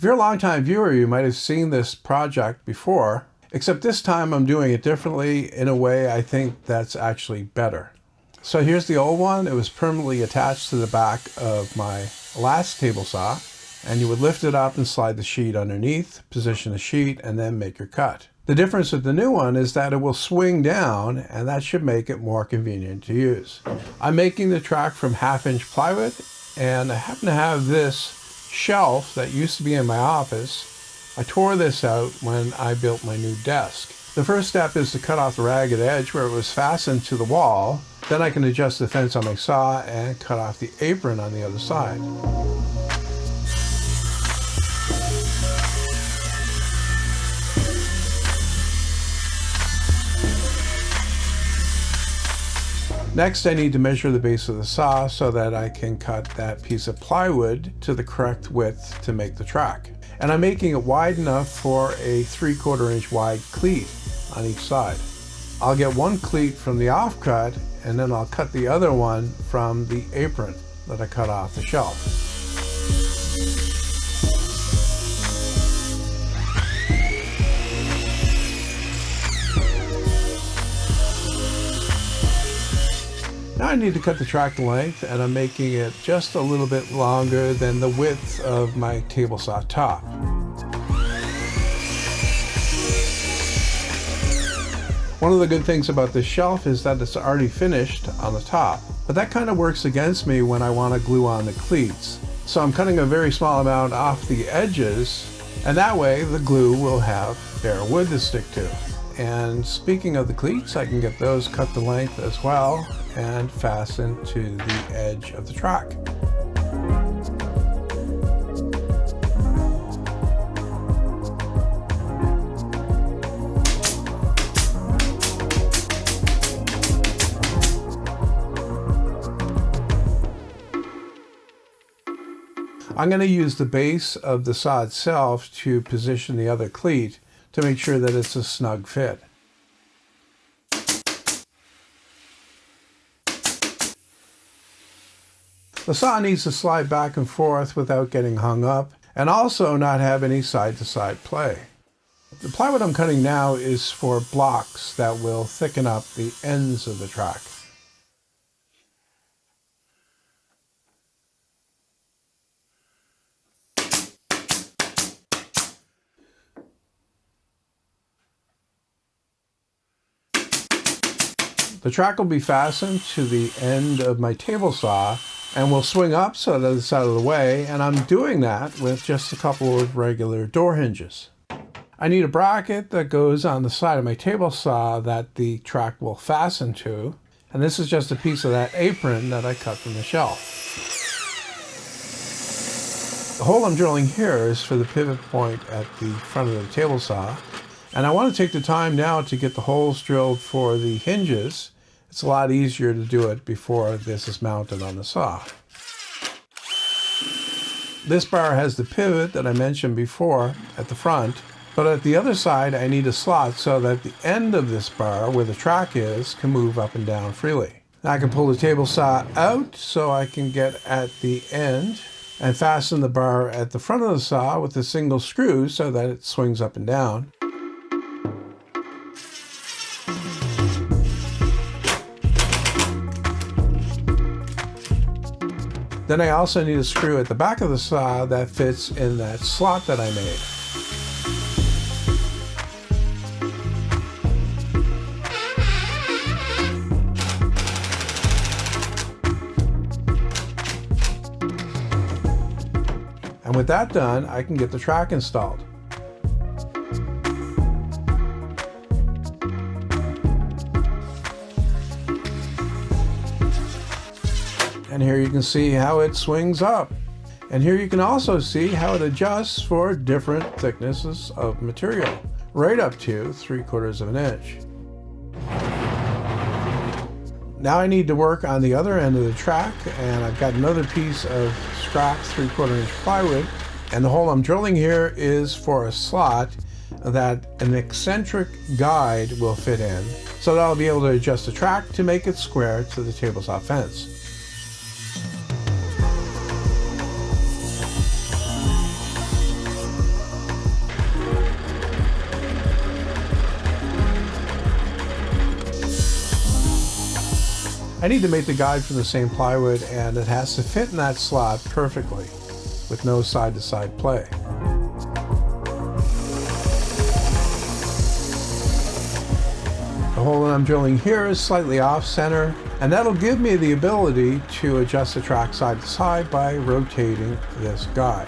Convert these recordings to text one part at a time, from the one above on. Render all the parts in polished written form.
If you're a longtime viewer, you might have seen this project before, except this time I'm doing it differently in a way I think that's actually better. So here's the old one. It was permanently attached to the back of my last table saw, and you would lift it up and slide the sheet underneath, position the sheet, and then make your cut. The difference with the new one is that it will swing down, and that should make it more convenient to use. I'm making the track from 1/2-inch plywood, and I happen to have this shelf that used to be in my office. I tore this out when I built my new desk. The first step is to cut off the ragged edge where it was fastened to the wall. Then I can adjust the fence on my saw and cut off the apron on the other side. Next, I need to measure the base of the saw so that I can cut that piece of plywood to the correct width to make the track. And I'm making it wide enough for a 3/4 inch wide cleat on each side. I'll get one cleat from the offcut, and then I'll cut the other one from the apron that I cut off the shelf. Now I need to cut the track length, and I'm making it just a little bit longer than the width of my table saw top. One of the good things about this shelf is that it's already finished on the top, but that kind of works against me when I want to glue on the cleats. So I'm cutting a very small amount off the edges, and that way the glue will have bare wood to stick to. And speaking of the cleats, I can get those cut to length as well and fasten to the edge of the track. I'm going to use the base of the saw itself to position the other cleat to make sure that it's a snug fit. The saw needs to slide back and forth without getting hung up, and also not have any side-to-side play. The plywood I'm cutting now is for blocks that will thicken up the ends of the track. The track will be fastened to the end of my table saw and will swing up so that it's out of the way, and I'm doing that with just a couple of regular door hinges. I need a bracket that goes on the side of my table saw that the track will fasten to, and this is just a piece of that apron that I cut from the shelf. The hole I'm drilling here is for the pivot point at the front of the table saw, and I want to take the time now to get the holes drilled for the hinges. It's a lot easier to do it before this is mounted on the saw. This bar has the pivot that I mentioned before at the front, but at the other side I need a slot so that the end of this bar, where the track is, can move up and down freely. Now I can pull the table saw out so I can get at the end and fasten the bar at the front of the saw with a single screw so that it swings up and down. Then I also need a screw at the back of the saw that fits in that slot that I made. And with that done, I can get the track installed. And here you can see how it swings up. And here you can also see how it adjusts for different thicknesses of material, right up to 3/4 of an inch. Now I need to work on the other end of the track, and I've got another piece of scrap 3/4 inch plywood, and the hole I'm drilling here is for a slot that an eccentric guide will fit in, so that I'll be able to adjust the track to make it square to the table saw fence. I need to make the guide from the same plywood, and it has to fit in that slot perfectly with no side-to-side play. The hole that I'm drilling here is slightly off center, and that'll give me the ability to adjust the track side to side by rotating this guide.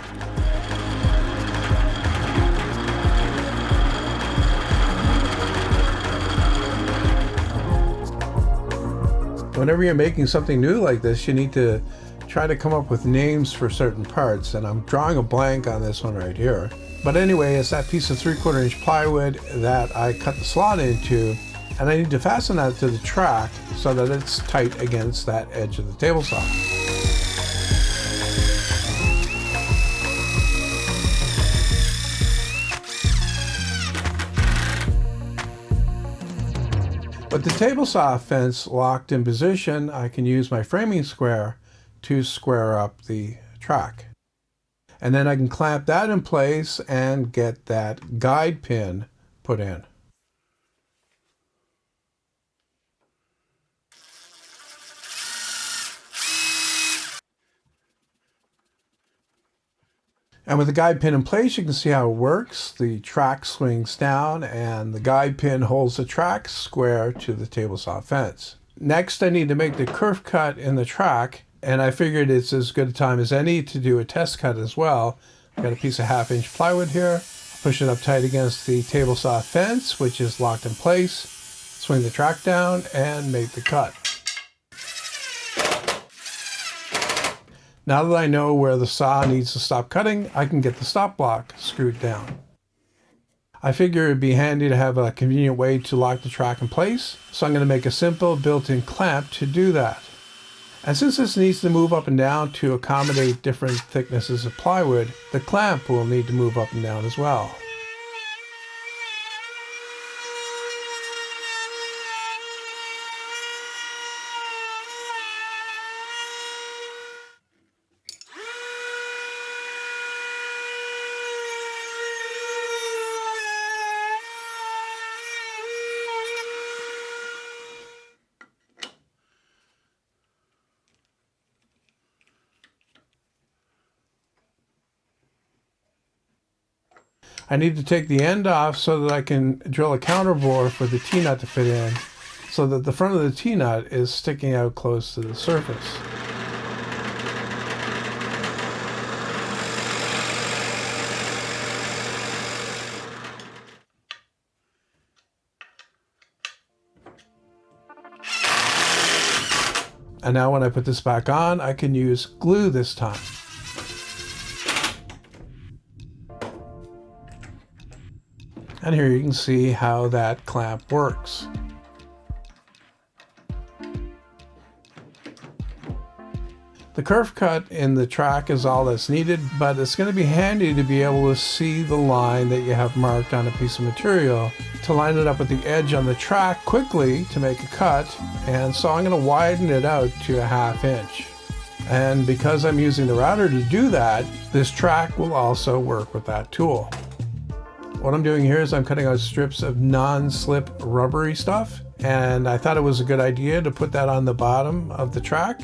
Whenever you're making something new like this, you need to try to come up with names for certain parts, and I'm drawing a blank on this one right here. But anyway, it's that piece of 3/4 inch plywood that I cut the slot into, and I need to fasten that to the track so that it's tight against that edge of the table saw. With the table saw fence locked in position, I can use my framing square to square up the track. And then I can clamp that in place and get that guide pin put in. And with the guide pin in place, you can see how it works. The track swings down and the guide pin holds the track square to the table saw fence. Next, I need to make the kerf cut in the track, and I figured it's as good a time as any to do a test cut as well. I've got a piece of 1/2 inch plywood here. Push it up tight against the table saw fence, which is locked in place. Swing the track down and make the cut. Now that I know where the saw needs to stop cutting, I can get the stop block screwed down. I figure it'd be handy to have a convenient way to lock the track in place, so I'm going to make a simple built-in clamp to do that. And since this needs to move up and down to accommodate different thicknesses of plywood, the clamp will need to move up and down as well. I need to take the end off so that I can drill a counterbore for the T-nut to fit in, so that the front of the T-nut is sticking out close to the surface. And now when I put this back on, I can use glue this time. And here you can see how that clamp works. The kerf cut in the track is all that's needed, but it's going to be handy to be able to see the line that you have marked on a piece of material to line it up with the edge on the track quickly to make a cut. And so I'm going to widen it out to 1/2 inch. And because I'm using the router to do that, this track will also work with that tool. What I'm doing here is I'm cutting out strips of non-slip rubbery stuff, and I thought it was a good idea to put that on the bottom of the track,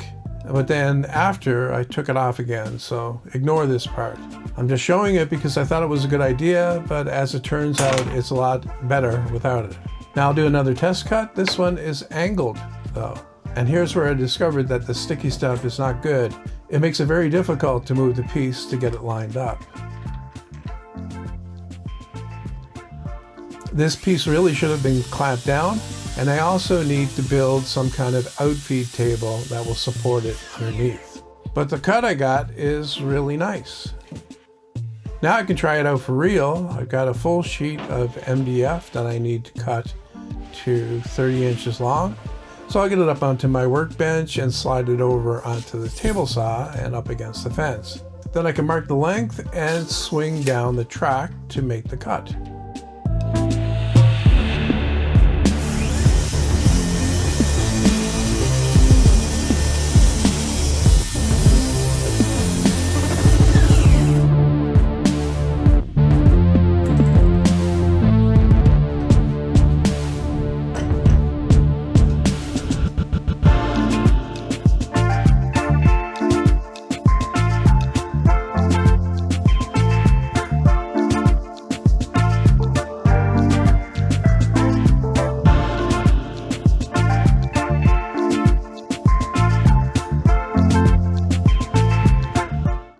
but then after I took it off again, so ignore this part. I'm just showing it because I thought it was a good idea, but as it turns out, it's a lot better without it. Now I'll do another test cut. This one is angled though, and here's where I discovered that the sticky stuff is not good. It makes it very difficult to move the piece to get it lined up. This piece really should have been clamped down, and I also need to build some kind of outfeed table that will support it underneath. But the cut I got is really nice. Now I can try it out for real. I've got a full sheet of MDF that I need to cut to 30 inches long. So I'll get it up onto my workbench and slide it over onto the table saw and up against the fence. Then I can mark the length and swing down the track to make the cut.